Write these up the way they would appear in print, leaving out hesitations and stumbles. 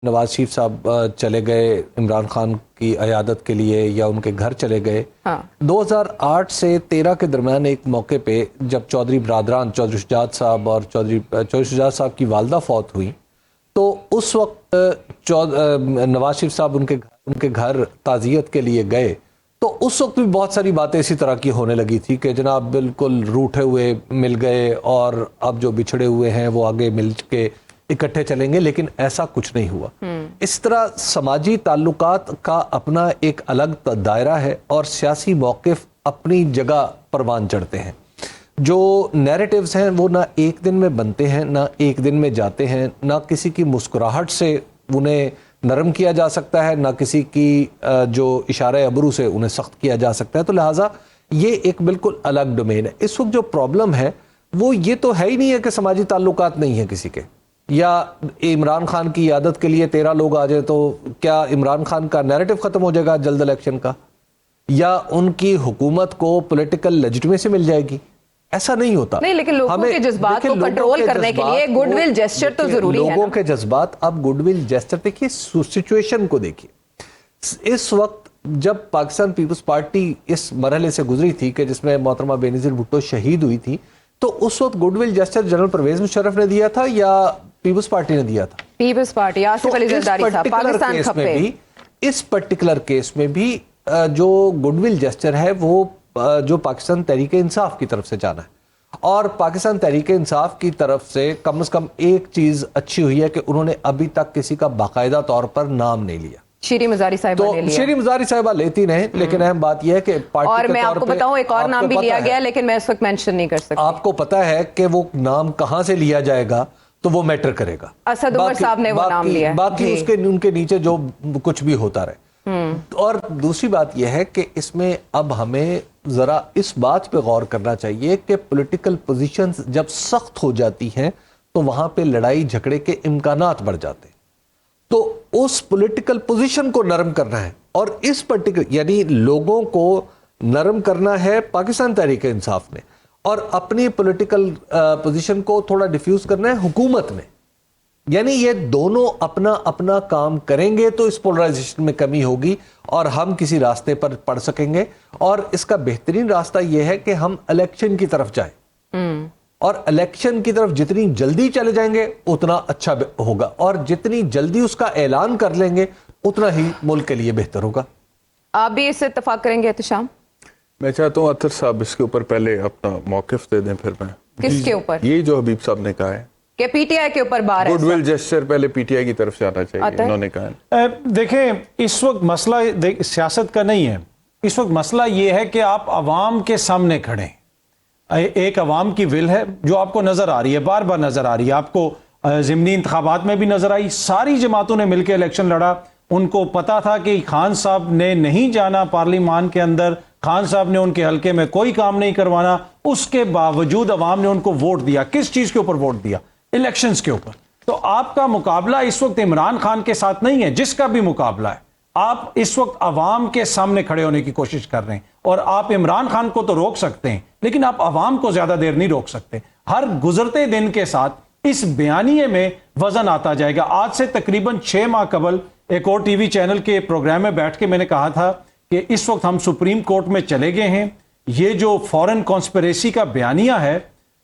نواز شریف صاحب چلے گئے عمران خان کی عیادت کے لیے یا ان کے گھر چلے گئے. 2008 سے 13 کے درمیان ایک موقع پہ جب چودھری برادران چودھری شجاعت صاحب اور چودھری شجاعت صاحب کی والدہ فوت ہوئی تو اس وقت نواز شریف صاحب ان کے گھر تعزیت کے لیے گئے تو اس وقت بھی بہت ساری باتیں اسی طرح کی ہونے لگی تھی کہ جناب بالکل روٹھے ہوئے مل گئے اور اب جو بچھڑے ہوئے ہیں وہ آگے مل کے اکٹھے چلیں گے، لیکن ایسا کچھ نہیں ہوا. اس طرح سماجی تعلقات کا اپنا ایک الگ دائرہ ہے اور سیاسی موقف اپنی جگہ پروان چڑھتے ہیں. جو نیریٹیوز ہیں وہ نہ ایک دن میں بنتے ہیں، نہ ایک دن میں جاتے ہیں، نہ کسی کی مسکراہٹ سے انہیں نرم کیا جا سکتا ہے، نہ کسی کی جو اشارہ ابرو سے انہیں سخت کیا جا سکتا ہے. تو لہٰذا یہ ایک بالکل الگ ڈومین ہے. اس وقت جو پرابلم ہے وہ یہ تو ہے ہی نہیں ہے کہ سماجی تعلقات نہیں ہیں کسی کے، یا عمران خان کی عیادت کے لیے 13 لوگ آ جائیں تو کیا عمران خان کا نیریٹو ختم ہو جائے گا جلد الیکشن کا، یا ان کی حکومت کو پولیٹیکل لیجٹمیسی مل جائے گی؟ ایسا نہیں ہوتا. نہیں، لیکن لوگوں کے جذبات کو کنٹرول کرنے کے لیے گڈ ول جیسچر تو ضروری ہے. لوگوں کے جذبات، اب گڈ ول جیسچر دیکھیے، سچویشن کو دیکھیے. اس وقت جب پاکستان پیپلز پارٹی اس مرحلے سے گزری تھی کہ جس میں محترمہ بینظیر بھٹو شہید ہوئی تھی، تو اس وقت good will gesture general Pervez Musharraf نے دیا تھا یا پیپلز پارٹی نے دیا تھا؟ پیپلز پارٹی، آصف علی زرداری صاحب. پاکستان کھپے. اس پرٹیکولر کیس میں بھی جو گڈ ول جیسچر ہے وہ جو پاکستان تحریک انصاف کی طرف سے جانا ہے، اور پاکستان تحریک انصاف کی طرف سے کم از کم ایک چیز اچھی ہوئی ہے کہ انہوں نے ابھی تک کسی کا باقاعدہ طور پر نام نہیں لیا. شیریں مزاری صاحبہ نے لیا. شیریں مزاری صاحبہ لیتی نہیں، لیکن اہم بات یہ ہے کہ پارٹی اور میں آپ کو بتاؤں ایک اور نام بھی لیا گیا لیکن میں اس وقت مینشن نہیں کر سکتی. آپ کو پتا ہے کہ وہ نام کہاں سے لیا جائے گا تو وہ میٹر کرے گا. اسد عمر صاحب نے وہ نام لیا. باقی ان کے نیچے جو کچھ بھی ہوتا رہے. اور دوسری بات یہ ہے کہ اس میں اب ہمیں ذرا اس بات پہ غور کرنا چاہیے کہ پولیٹیکل پوزیشنز جب سخت ہو جاتی ہیں تو وہاں پہ لڑائی جھگڑے کے امکانات بڑھ جاتے ہیں. تو اس پولیٹیکل پوزیشن کو نرم کرنا ہے، اور اس پرٹیکولر یعنی لوگوں کو نرم کرنا ہے پاکستان تحریک انصاف نے، اور اپنی پولیٹیکل پوزیشن کو تھوڑا ڈیفیوز کرنا ہے حکومت نے. یعنی یہ دونوں اپنا اپنا کام کریں گے تو اس پولرائزیشن میں کمی ہوگی اور ہم کسی راستے پر پڑ سکیں گے. اور اس کا بہترین راستہ یہ ہے کہ ہم الیکشن کی طرف جائیں، اور الیکشن کی طرف جتنی جلدی چلے جائیں گے اتنا اچھا ہوگا، اور جتنی جلدی اس کا اعلان کر لیں گے اتنا ہی ملک کے لیے بہتر ہوگا. آپ بھی اس سے اتفاق کریں گے احتشام؟ میں چاہتا ہوں اطہر صاحب اس کے اوپر پہلے اپنا موقف دے دیں. پھر میں کس کے اوپر؟ یہی جو حبیب صاحب نے کہا ہے کہ پی ٹی آئی کے اوپر بار ہے. گڈ ول جیسچر پہلے پی ٹی آئی کی طرف سے آنا چاہیے. انہوں نے کہا دیکھیں اس وقت مسئلہ سیاست کا نہیں ہے. اس وقت مسئلہ یہ ہے کہ آپ عوام کے سامنے کھڑے ہیں. ایک عوام کی ول ہے جو آپ کو نظر آ رہی ہے، بار بار نظر آ رہی ہے. آپ کو ضمنی انتخابات میں بھی نظر آئی. ساری جماعتوں نے مل کے الیکشن لڑا. ان کو پتا تھا کہ خان صاحب نے نہیں جانا پارلیمان کے اندر، خان صاحب نے ان کے حلقے میں کوئی کام نہیں کروانا. اس کے باوجود عوام نے ان کو ووٹ دیا. کس چیز کے اوپر ووٹ دیا؟ الیکشنز کے اوپر. تو آپ کا مقابلہ اس وقت عمران خان کے ساتھ نہیں ہے. جس کا بھی مقابلہ ہے، آپ اس وقت عوام کے سامنے کھڑے ہونے کی کوشش کر رہے ہیں. اور آپ عمران خان کو تو روک سکتے ہیں لیکن آپ عوام کو زیادہ دیر نہیں روک سکتے. ہر گزرتے دن کے ساتھ اس بیانیے میں وزن آتا جائے گا. آج سے تقریباً 6 ماہ قبل ایک اور ٹی وی چینل کے پروگرام میں بیٹھ کے میں نے کہا تھا کہ اس وقت ہم سپریم کورٹ میں چلے گئے ہیں. یہ جو فورن کانسپریسی کا بیانیہ ہے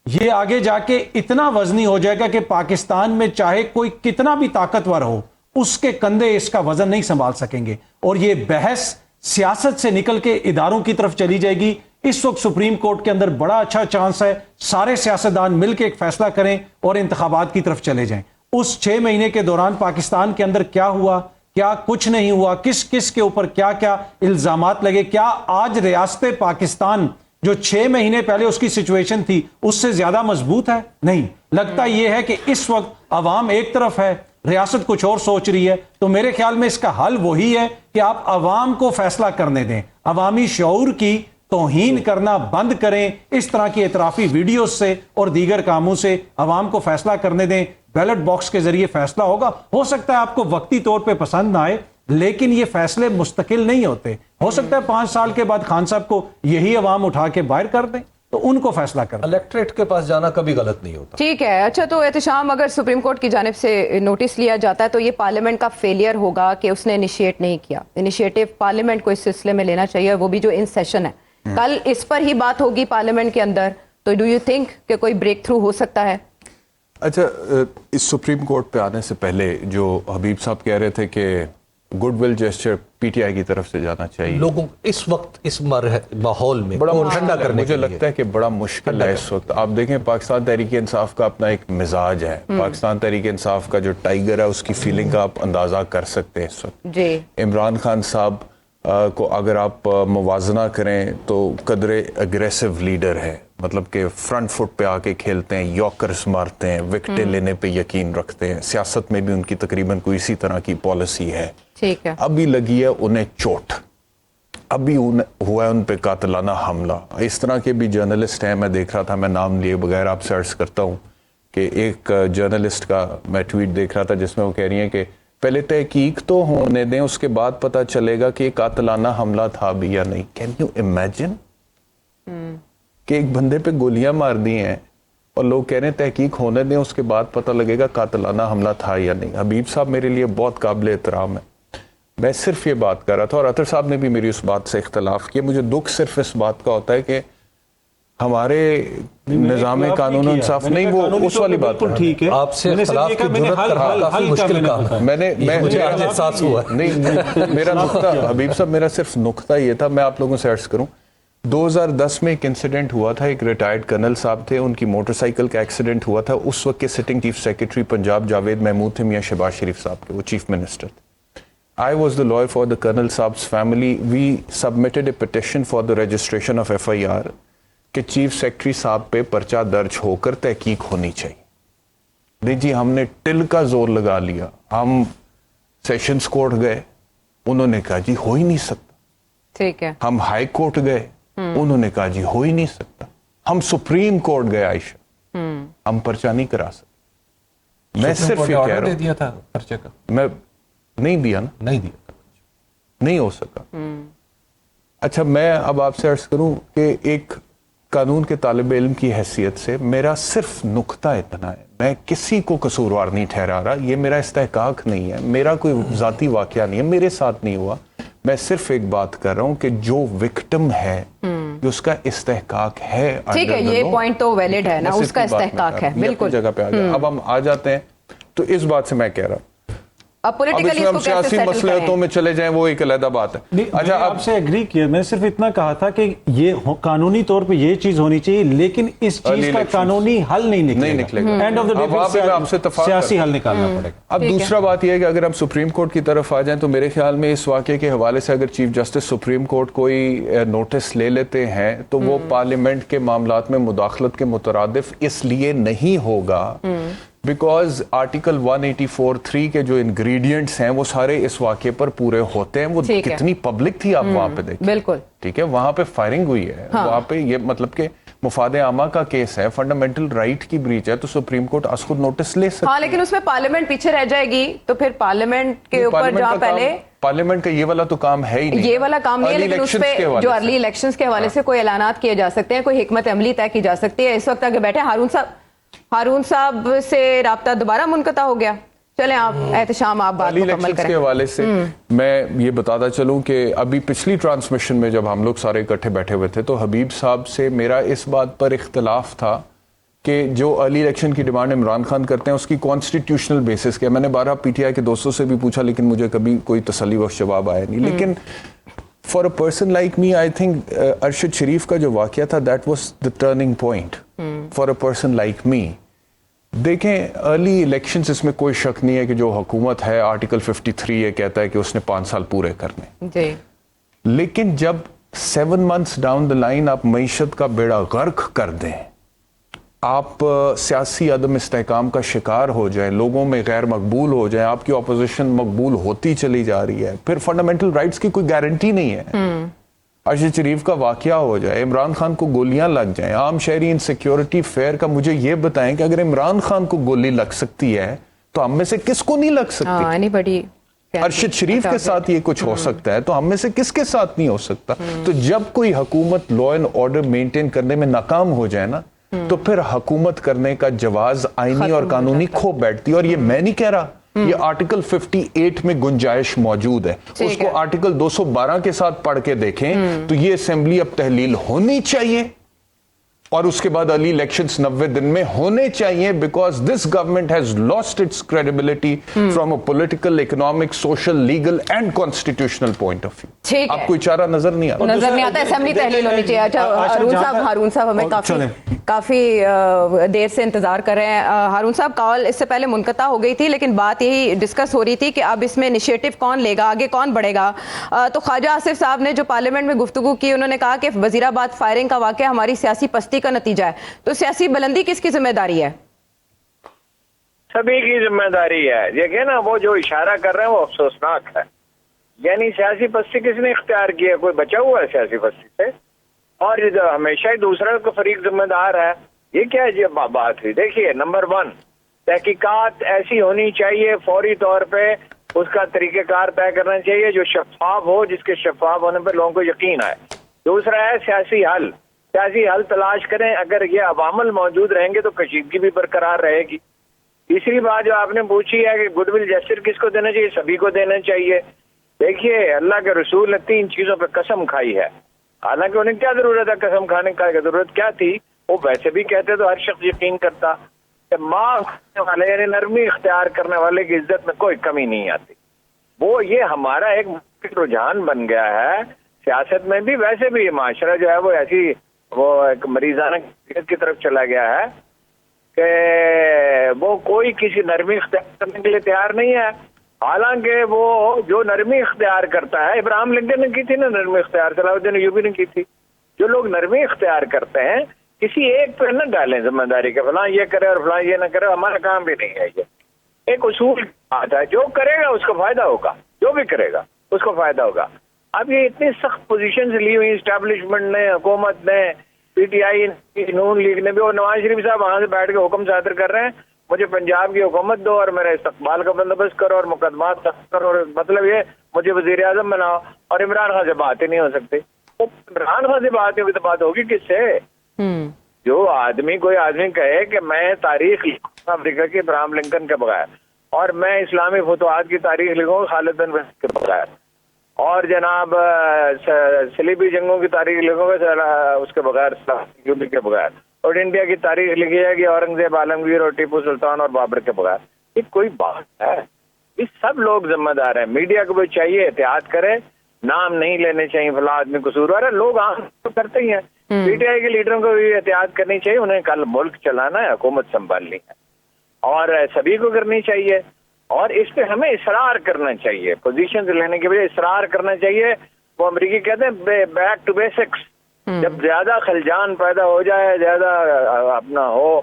یہ آگے جا کے اتنا وزنی ہو جائے گا کہ پاکستان میں چاہے کوئی کتنا بھی طاقتور ہو اس کے کندھے اس کا وزن نہیں سنبھال سکیں گے. اور یہ بحث سیاست سے نکل کے اداروں کی طرف چلی جائے گی. اس وقت سپریم کورٹ کے اندر بڑا اچھا چانس ہے سارے سیاستدان مل کے ایک فیصلہ کریں اور انتخابات کی طرف چلے جائیں. اس 6 مہینے کے دوران پاکستان کے اندر کیا ہوا، کیا کچھ نہیں ہوا، کس کس کے اوپر کیا کیا الزامات لگے. کیا آج ریاست پاکستان جو 6 مہینے پہلے اس کی سچویشن تھی اس سے زیادہ مضبوط ہے؟ نہیں. لگتا یہ ہے کہ اس وقت عوام ایک طرف ہے، ریاست کچھ اور سوچ رہی ہے. تو میرے خیال میں اس کا حل وہی ہے کہ آپ عوام کو فیصلہ کرنے دیں. عوامی شعور کی توہین کرنا بند کریں. اس طرح کی اعترافی ویڈیوز سے اور دیگر کاموں سے عوام کو فیصلہ کرنے دیں. بیلٹ باکس کے ذریعے فیصلہ ہوگا. ہو سکتا ہے آپ کو وقتی طور پہ پسند نہ آئے لیکن یہ فیصلے مستقل نہیں ہوتے. ہو سکتا ہے 5 سال کے بعد خان صاحب کو یہی عوام اٹھا کے باہر کر دیں. تو ان کو فیصلہ کرنا. الیکٹریٹ کے پاس جانا کبھی غلط نہیں ہوتا. ٹھیک ہے. اچھا تو احتشام اگر سپریم کورٹ کی جانب سے نوٹس لیا جاتا ہے تو یہ پارلیمنٹ کا فیلئر ہوگا کہ اس نے انیشیٹ نہیں کیا. انیشیٹو پارلیمنٹ کو اس سلسلے میں لینا چاہیے, وہ بھی جو ان سیشن ہے. کل اس پر ہی بات ہوگی پارلیمنٹ کے اندر, تو ڈو یو تھنک کہ کوئی بریک تھرو ہو سکتا ہے؟ اچھا, اس سپریم کورٹ پہ آنے سے پہلے جو حبیب صاحب کہہ رہے تھے کہ good will gesture P T I کی طرف سے جانا چاہیے, لوگوں اس وقت اس ماحول میں بڑا ٹھنڈا کرنے مجھے لگتا ہے کہ بڑا مشکل ہے اس وقت. آپ دیکھیں پاکستان تحریک انصاف کا اپنا ایک مزاج ہے, پاکستان تحریک انصاف کا جو ٹائیگر ہے اس کی فیلنگ کا آپ اندازہ کر سکتے ہیں اس وقت. جی عمران خان صاحب کو اگر آپ موازنہ کریں تو قدرے اگریسو لیڈر ہے, مطلب کہ فرنٹ فٹ پہ آ کے کھیلتے ہیں, یارکرز مارتے ہیں, وکٹیں لینے پہ یقین رکھتے ہیں. سیاست میں بھی ان کی تقریباً کوئی اسی طرح کی پالیسی ہے. ٹھیک ہے. ابھی لگی ہے انہیں چوٹ, ابھی ہوا ہے ان پہ قاتلانہ حملہ. اس طرح کے بھی جرنلسٹ ہیں, میں دیکھ رہا تھا, میں نام لیے بغیر آپ سے عرض کرتا ہوں کہ ایک جرنلسٹ کا میں ٹویٹ دیکھ رہا تھا جس میں وہ کہہ رہی ہیں کہ پہلے تحقیق تو ہونے دیں, اس کے بعد پتہ چلے گا کہ یہ قاتلانہ حملہ تھا بھی یا نہیں. کین یو امیجن کہ ایک بندے پہ گولیاں مار دی ہیں اور لوگ کہہ رہے ہیں تحقیق ہونے دیں, اس کے بعد پتہ لگے گا قاتلانہ حملہ تھا یا نہیں. حبیب صاحب میرے لیے بہت قابل احترام ہے. میں صرف یہ بات کر رہا تھا, اور اطہر صاحب نے بھی میری اس بات سے اختلاف کیا. مجھے دکھ صرف اس بات کا ہوتا ہے کہ ہمارے نظام قانون و انصاف نہیں, وہ اس والی بات ہے. ٹھیک ہے, آپ سے اختلاف کی جرات کرنا کافی مشکل کام ہے. مجھے آج احساس ہوا نہیں, میرا نقطہ حبیب صاحب, میرا صرف نقطہ یہ تھا, میں آپ لوگوں سے عرض کروں. 2010 میں ایک انسیڈنٹ ہوا تھا, ایک ریٹائرڈ کرنل صاحب تھے, ان کی موٹر سائیکل کا ایکسیڈنٹ ہوا تھا. اس وقت کے sitting chief secretary Punjab Javed Mahmood تھے, میاں شہباز شریف صاحب کے, وہ چیف منسٹر تھے. I was the lawyer for the Colonel Saab's family. We submitted a petition for the registration of FIR کہ چیف سیکرٹری صاحب پہ پرچہ درج ہو کر تحقیق ہونی چاہیے. دیکھیے ہم نے ٹل کا زور لگا لیا, ہم سیشنز کورٹ گئے, انہوں نے کہا جی ہو ہی نہیں سکتا. ٹھیک ہے. ہم ہائی کورٹ گئے, انہوں نے کہا جی ہو ہی نہیں سکتا. ہم سپریم کورٹ گئے عائشہ, ہم پرچہ نہیں کرا سکتے. میں صرف یہ کہہ رہا ہوں, دیا تھا پرچے کا, میں نہیں دیا نا, نہیں دیا, نہیں ہو سکا. اچھا, میں اب آپ سے عرض کروں کہ ایک قانون کے طالب علم کی حیثیت سے میرا صرف نقطہ اتنا ہے, میں کسی کو قصوروار نہیں ٹھہرا رہا, یہ میرا استحقاق نہیں ہے, میرا کوئی ذاتی واقعہ نہیں ہے, میرے ساتھ نہیں ہوا. میں صرف ایک بات کر رہا ہوں کہ جو وکٹم ہے اس کا استحقاق ہے. ٹھیک ہے, یہ پوائنٹ تو ویلڈ ہے نا, اس کا استحقاق ہے, بالکل جگہ پہ آ گیا. اب ہم آ جاتے ہیں تو اس بات سے میں کہہ رہا ہوں, اب پولیٹیکلی اس ہم کو کیسے سیاسی سیٹل مسئلوں کریں. میں چلے جائیں وہ ایک علیحدہ بات ہے. اچھا, آپ سے ایگری کیا, میں صرف اتنا کہا تھا کہ یہ قانونی طور پہ یہ چیز ہونی چاہیے, لیکن اس چیز کا قانونی حل نہیں نکلے گا. اینڈ آف دی ڈے سیاسی حل نکالنا پڑے گا. اب دوسرا بات یہ ہے کہ اگر ہم سپریم کورٹ کی طرف آ جائیں تو میرے خیال میں اس واقعے کے حوالے سے اگر چیف جسٹس سپریم کورٹ کوئی نوٹس لے لیتے ہیں تو وہ پارلیمنٹ کے معاملات میں مداخلت کے مترادف اس لیے نہیں ہوگا بیکاز آرٹیکل 184(3) کے جو انگریڈینٹس ہیں وہ سارے اس واقعے پر پورے ہوتے ہیں. وہ کتنی پبلک تھی آپ وہاں پہ دیکھیں, بالکل ٹھیک ہے, وہاں پہ فائرنگ ہوئی ہے, وہاں پہ یہ مطلب کہ مفاد عامہ کا کیس ہے, فنڈامنٹل رائٹ کی بریچ ہے, تو سپریم کورٹ از خود نوٹس لے سکتی ہے. ہاں, لیکن اس میں پارلیمنٹ پیچھے رہ جائے گی تو پھر پارلیمنٹ کے اوپر جہاں پہلے پارلیمنٹ کا یہ والا تو کام ہے ہی نہیں, یہ والا کام نہیں ہے, لیکن اس پہ جو ارلی الیکشنز کے حوالے سے کوئی اعلانات کیے جا سکتے ہیں, کوئی حکمت عملی طے کی جا سکتی ہے. اس وقت اگر بیٹھے ہارون صاحب سے رابطہ دوبارہ منقطع ہو گیا. چلیں آپ احتشام, آپ بات مکمل کریں. کے حوالے سے میں یہ بتاتا چلوں کہ ابھی پچھلی ٹرانسمیشن میں جب ہم لوگ سارے اکٹھے بیٹھے ہوئے تھے تو حبیب صاحب سے میرا اس بات پر اختلاف تھا کہ جو ارلی الیکشن کی ڈیمانڈ عمران خان کرتے ہیں اس کی کانسٹیٹیوشنل بیسس کیا. میں نے 12 پی ٹی آئی کے دوستوں سے بھی پوچھا لیکن مجھے کبھی کوئی تسلی بخش جواب آیا نہیں. لیکن for a person like me I think Arshad Sharif کا جو واقعہ تھا that was the turning point for a person like me. دیکھیں ارلی الیکشنز, اس میں کوئی شک نہیں ہے کہ جو حکومت ہے آرٹیکل 53 یہ کہتا ہے کہ اس نے 5 سال پورے کرنے, جی, لیکن جب 7 months ڈاؤن دا لائن آپ معیشت کا بیڑا غرق کر دیں, آپ سیاسی عدم استحکام کا شکار ہو جائیں, لوگوں میں غیر مقبول ہو جائیں, آپ کی اپوزیشن مقبول ہوتی چلی جا رہی ہے, پھر فنڈامنٹل رائٹس کی کوئی گارنٹی نہیں ہے. ارشد شریف کا واقعہ ہو جائے, عمران خان کو گولیاں لگ جائیں, عام شہری انسیکیورٹی فیئر کا مجھے یہ بتائیں کہ اگر عمران خان کو گولی لگ سکتی ہے تو ہم میں سے کس کو نہیں لگ سکتی. اینی باڈی ارشد شریف کے ساتھ یہ کچھ ہو سکتا ہے تو ہم میں سے کس کے ساتھ نہیں ہو سکتا؟ تو جب کوئی حکومت لا اینڈ آرڈر مینٹین کرنے میں ناکام ہو جائے نا تو پھر حکومت کرنے کا جواز آئینی اور قانونی کھو بیٹھتی ہے. اور یہ میں نہیں کہہ رہا, یہ آرٹیکل 58 میں گنجائش موجود ہے, اس کو آرٹیکل 212 کے ساتھ پڑھ کے دیکھیں تو یہ اسمبلی اب تحلیل ہونی چاہیے اور اس کے بعد علی الیکشنز 90 دن میں ہونے چاہیے, because this government has lost its credibility from a political, economic, social, legal and constitutional point of view. آپ کوئی چارہ نظر نہیں آتا, نظر نہیں آتا, اسمبلی تحلیل ہونی چاہیے. اچھا ہارون صاحب ہمیں کافی دیر سے انتظار کر رہے ہیں. ہارون صاحب کال اس سے پہلے منقطع ہو گئی تھی, لیکن بات یہی ڈسکس ہو رہی تھی کہ اب اس میں انیشیٹو کون لے گا, آگے کون بڑھے گا. تو خواجہ آصف صاحب نے جو پارلیمنٹ میں گفتگو کی, انہوں نے کہا کہ وزیرآباد فائرنگ کا واقعہ ہماری سیاسی پستی کا نتیجہ ہے. تو سیاسی بلندی کس کی ذمہ داری ہے؟ سبھی کی ذمہ داری ہے. دیکھیں نا, وہ جو اشارہ کر رہے ہیں وہ افسوسناک ہے. یعنی سیاسی پستی کس نے اختیار کی ہے؟ کوئی بچا ہوا ہے سیاسی پستی سے؟ اور ہمیشہ ہی دوسرا کو فریق ذمہ دار ہے. یہ کیا ہے بات ہوئی؟ دیکھیے, نمبر 1, تحقیقات ایسی ہونی چاہیے فوری طور پہ, اس کا طریقہ کار طے کرنا چاہیے جو شفاف ہو, جس کے شفاف ہونے پہ لوگوں کو یقین آئے. دوسرا ہے سیاسی حل. سیاسی حل تلاش کریں. اگر یہ عوامل موجود رہیں گے تو کشیدگی بھی برقرار رہے گی. تیسری بات جو آپ نے پوچھی ہے کہ گڈ ول جسٹر کس کو دینا چاہیے, سبھی کو دینا چاہیے. دیکھیے, اللہ کے رسول نے 3 چیزوں پہ قسم کھائی ہے. حالانکہ انہیں کیا ضرورت ہے قسم کھانے کا, ضرورت کیا تھی؟ وہ ویسے بھی کہتے تو ہر شخص یقین کرتا کہ معاف کرنے والے یعنی نرمی اختیار کرنے والے کی عزت میں کوئی کمی نہیں آتی. وہ یہ ہمارا ایک رجحان بن گیا ہے سیاست میں بھی, ویسے بھی معاشرہ جو ہے وہ ایسی وہ ایک مریضانہ کی طرف چلا گیا ہے کہ وہ کوئی کسی نرمی اختیار کرنے کے لیے تیار نہیں ہے. حالانکہ وہ جو نرمی اختیار کرتا ہے, ابراہیم لنکن نے کی تھی نا نرمی اختیار, صلاح الدین ایوبی نے کی تھی. جو لوگ نرمی اختیار کرتے ہیں کسی ایک پہ نہ ڈالیں ذمہ داری کہ فلاں یہ کرے اور فلاں یہ نہ کرے, ہمارا کام بھی نہیں ہے. یہ ایک اصول کی بات ہے, جو کرے گا اس کو فائدہ ہوگا, جو بھی کرے گا اس کو فائدہ ہوگا. اب یہ اتنی سخت پوزیشن لی ہوئی اسٹیبلشمنٹ نے, حکومت نے, P T I, known league نے بھی, اور نواز شریف صاحب وہاں سے بیٹھ کے حکم صادر کر رہے ہیں مجھے پنجاب کی حکومت دو اور میرے استقبال کا بندوبست کرو اور مقدمات کرو, اور مطلب یہ مجھے وزیر اعظم بناؤ, اور عمران خان سے بات ہی نہیں ہو سکتی. وہ عمران خان سے بات نہیں ہوگی تو بات ہوگی کس سے؟ جو آدمی, کوئی آدمی کہے کہ میں تاریخ افریقہ کے ابراہیم لنکن کے بغیر, اور میں اسلامی فتوحات کی تاریخ لکھوں خالد بن ولید کے بغیر, اور جناب صلیبی جنگوں کی تاریخ لکھوں گا اس کے بغیر, یوبی کے بغیر, اور انڈیا کی تاریخ لکھی جائے گی اورنگزیب, عالمگیر اور ٹیپو سلطان اور بابر کے بغیر. یہ کوئی بات ہے؟ یہ سب لوگ ذمہ دار ہیں. میڈیا کو بھی چاہیے احتیاط کرے, نام نہیں لینے چاہیے فلاں آدمی قصوروار ہے. لوگ عام تو کرتے ہی ہیں. پی ٹی آئی کے لیڈروں کو بھی احتیاط کرنی چاہیے, انہیں کل ملک چلانا ہے, حکومت سنبھالنی ہے, اور سبھی کو کرنی چاہیے. اور اس پہ ہمیں اصرار کرنا چاہیے, پوزیشن لینے کے بجائے اصرار کرنا چاہیے. وہ امریکی کہتے ہیں بیک ٹو بیسکس. جب زیادہ خلجان پیدا ہو جائے, زیادہ اپنا ہو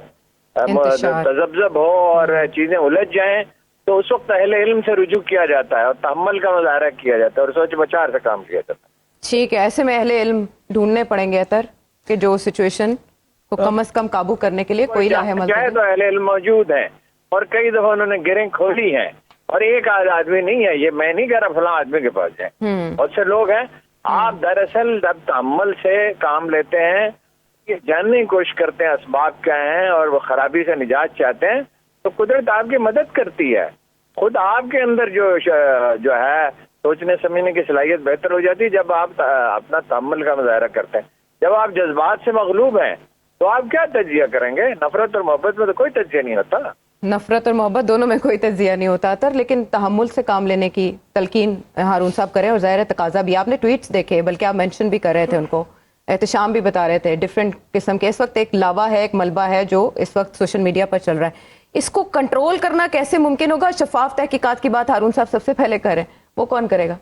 تذبذب ہو اور چیزیں الجھ جائیں, تو اس وقت اہل علم سے رجوع کیا جاتا ہے اور تحمل کا مظاہرہ کیا جاتا ہے اور سوچ بچار سے کام کیا جاتا ہے. ٹھیک ہے, ایسے میں اہل علم ڈھونڈنے پڑیں گے اطہر کہ جو سچویشن کو کم از کم قابو کرنے کے لیے کوئی راہ عمل چاہے تو اہل علم موجود ہیں, اور کئی دفعہ انہوں نے گریں کھولی ہیں, اور ایک آدمی نہیں ہے, یہ میں نہیں کہہ رہا فلاں آدمی کے پاس جائیں, بہت سے لوگ ہیں. آپ دراصل جب تحمل سے کام لیتے ہیں, یہ جاننے کی کوشش کرتے ہیں اسباب کیا ہیں, اور وہ خرابی سے نجات چاہتے ہیں, تو قدرت آپ کی مدد کرتی ہے. خود آپ کے اندر جو ہے سوچنے سمجھنے کی صلاحیت بہتر ہو جاتی ہے جب آپ اپنا تحمل کا مظاہرہ کرتے ہیں. جب آپ جذبات سے مغلوب ہیں تو آپ کیا تجزیہ کریں گے؟ نفرت اور محبت میں تو کوئی تجزیہ نہیں ہوتا. نفرت اور محبت دونوں میں کوئی تجزیہ نہیں ہوتا اطہر, لیکن تحمل سے کام لینے کی تلقین ہارون صاحب کریں, اور ظاہر تقاضا بھی. آپ نے ٹویٹس دیکھے, بلکہ آپ مینشن بھی کر رہے تھے ان کو, احتشام بھی بتا رہے تھے, ڈفرینٹ قسم کے. اس وقت ایک لاوا ہے, ایک ملبہ ہے جو اس وقت سوشل میڈیا پر چل رہا ہے. اس کو کنٹرول کرنا کیسے ممکن ہوگا؟ شفاف تحقیقات کی بات ہارون صاحب سب سے پہلے کر رہے ہیں, وہ کون کرے گا؟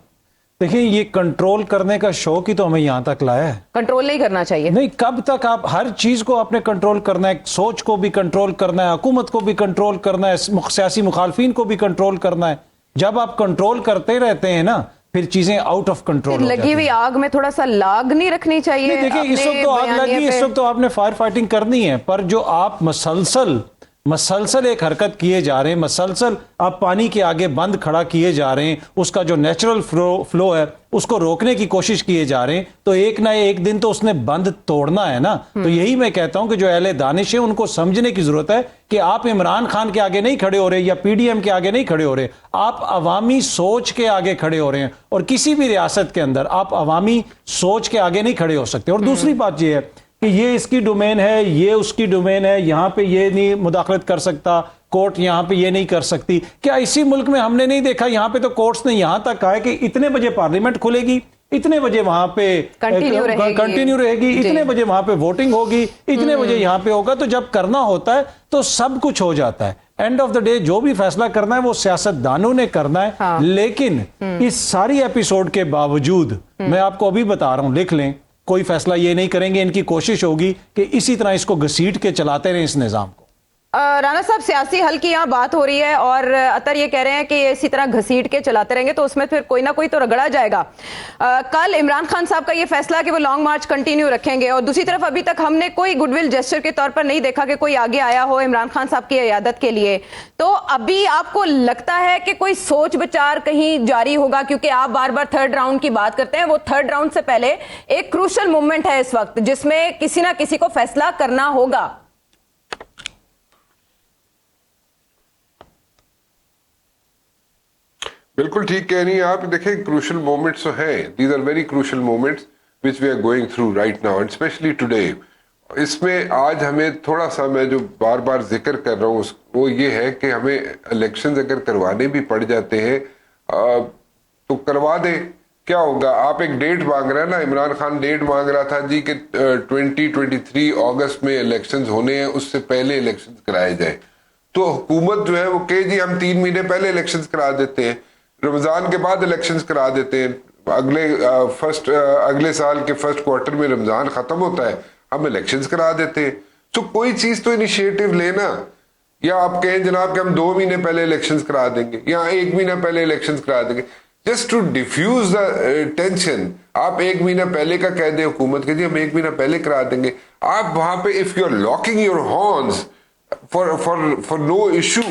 دیکھیں, یہ کنٹرول کرنے کا شوق ہی تو ہمیں یہاں تک لایا ہے. کنٹرول نہیں کرنا چاہیے. نہیں, کب تک آپ ہر چیز کو آپ نے کنٹرول کرنا ہے, سوچ کو بھی کنٹرول کرنا ہے, حکومت کو بھی کنٹرول کرنا ہے, سیاسی مخالفین کو بھی کنٹرول کرنا ہے. جب آپ کنٹرول کرتے رہتے ہیں نا, پھر چیزیں آؤٹ آف کنٹرول. لگی ہوئی آگ میں تھوڑا سا لاگ نہیں رکھنی چاہیے. دیکھیں, اس وقت تو آگ لگی, اس وقت تو آپ نے فائر فائٹنگ کرنی ہے, پر جو آپ مسلسل مسلسل ایک حرکت کیے جا رہے ہیں, مسلسل آپ پانی کے آگے بند کھڑا کیے جا رہے ہیں, اس کا جو نیچرل فلو ہے اس کو روکنے کی کوشش کیے جا رہے ہیں, تو ایک نہ ایک دن تو اس نے بند توڑنا ہے نا. تو یہی میں کہتا ہوں کہ جو اہل دانش ہیں ان کو سمجھنے کی ضرورت ہے کہ آپ عمران خان کے آگے نہیں کھڑے ہو رہے یا پی ڈی ایم کے آگے نہیں کھڑے ہو رہے, آپ عوامی سوچ کے آگے کھڑے ہو رہے ہیں, اور کسی بھی ریاست کے اندر آپ عوامی سوچ کے آگے نہیں کھڑے ہو سکتے. اور دوسری بات یہ ہے کہ یہ اس کی ڈومین ہے, یہ اس کی ڈومین ہے, یہاں پہ یہ نہیں مداخلت کر سکتا, کورٹ یہاں پہ یہ نہیں کر سکتی. کیا اسی ملک میں ہم نے نہیں دیکھا, یہاں پہ تو کورٹس نے یہاں تک کہا ہے کہ اتنے بجے پارلیمنٹ کھلے گی, اتنے بجے وہاں پہ کنٹینیو رہے گی, اتنے بجے وہاں پہ ووٹنگ ہوگی, اتنے بجے یہاں پہ ہوگا. تو جب کرنا ہوتا ہے تو سب کچھ ہو جاتا ہے. اینڈ آف دا ڈے جو بھی فیصلہ کرنا ہے وہ سیاست دانوں نے کرنا ہے. لیکن اس ساری ایپیسوڈ کے باوجود میں آپ کو ابھی بتا رہا ہوں, لکھ لیں, کوئی فیصلہ یہ نہیں کریں گے. ان کی کوشش ہوگی کہ اسی طرح اس کو گھسیٹ کے چلاتے رہیں اس نظام کو. رانا صاحب, سیاسی حل کی یہاں بات ہو رہی ہے اور اطہر یہ کہہ رہے ہیں کہ اسی طرح گھسیٹ کے چلاتے رہیں گے تو اس میں پھر کوئی نہ کوئی تو رگڑا جائے گا. کل عمران خان صاحب کا یہ فیصلہ کہ وہ لانگ مارچ کنٹینیو رکھیں گے, اور دوسری طرف ابھی تک ہم نے کوئی گڈ ول جیسچر کے طور پر نہیں دیکھا کہ کوئی آگے آیا ہو عمران خان صاحب کی عیادت کے لیے. تو ابھی آپ کو لگتا ہے کہ کوئی سوچ بچار کہیں جاری ہوگا, کیونکہ آپ بار بار تھرڈ راؤنڈ کی بات کرتے ہیں, وہ تھرڈ راؤنڈ سے پہلے ایک کروشل مومنٹ ہے اس وقت جس میں کسی نہ کسی کو فیصلہ کرنا ہوگا. بالکل ٹھیک کہہ رہی ہیں آپ. دیکھیں کروشل مومنٹس تو ہیں, these are very crucial moments which we are going through right now and especially today. اس میں آج ہمیں تھوڑا سا, میں جو بار بار ذکر کر رہا ہوں وہ یہ ہے کہ ہمیں الیکشنز اگر کروانے بھی پڑ جاتے ہیں تو کروا دیں. کیا ہوگا, آپ ایک ڈیٹ مانگ رہے ہیں نا, عمران خان ڈیٹ مانگ رہا تھا جی کہ 2023 اگست میں الیکشنز ہونے ہیں, اس سے پہلے الیکشنز کرائے جائیں. تو حکومت جو ہے وہ کہ جی ہم 3 مہینے پہلے الیکشنز کرا دیتے ہیں, رمضان کے بعد الیکشنز کرا دیتے ہیں, اگلے سال کے فرسٹ کوارٹر میں رمضان ختم ہوتا ہے, ہم الیکشنز کرا دیتے ہیں. تو کوئی چیز تو انیشیٹو لینا, یا آپ کہیں جناب کہ ہم 2 مہینے پہلے الیکشنز کرا دیں گے یا 1 مہینہ پہلے الیکشنز کرا دیں گے, just to defuse the tension. آپ 1 مہینہ پہلے کا کہہ دیں حکومت کے جی ہم 1 مہینہ پہلے کرا دیں گے. آپ وہاں پہ if you are locking your horns for no issue,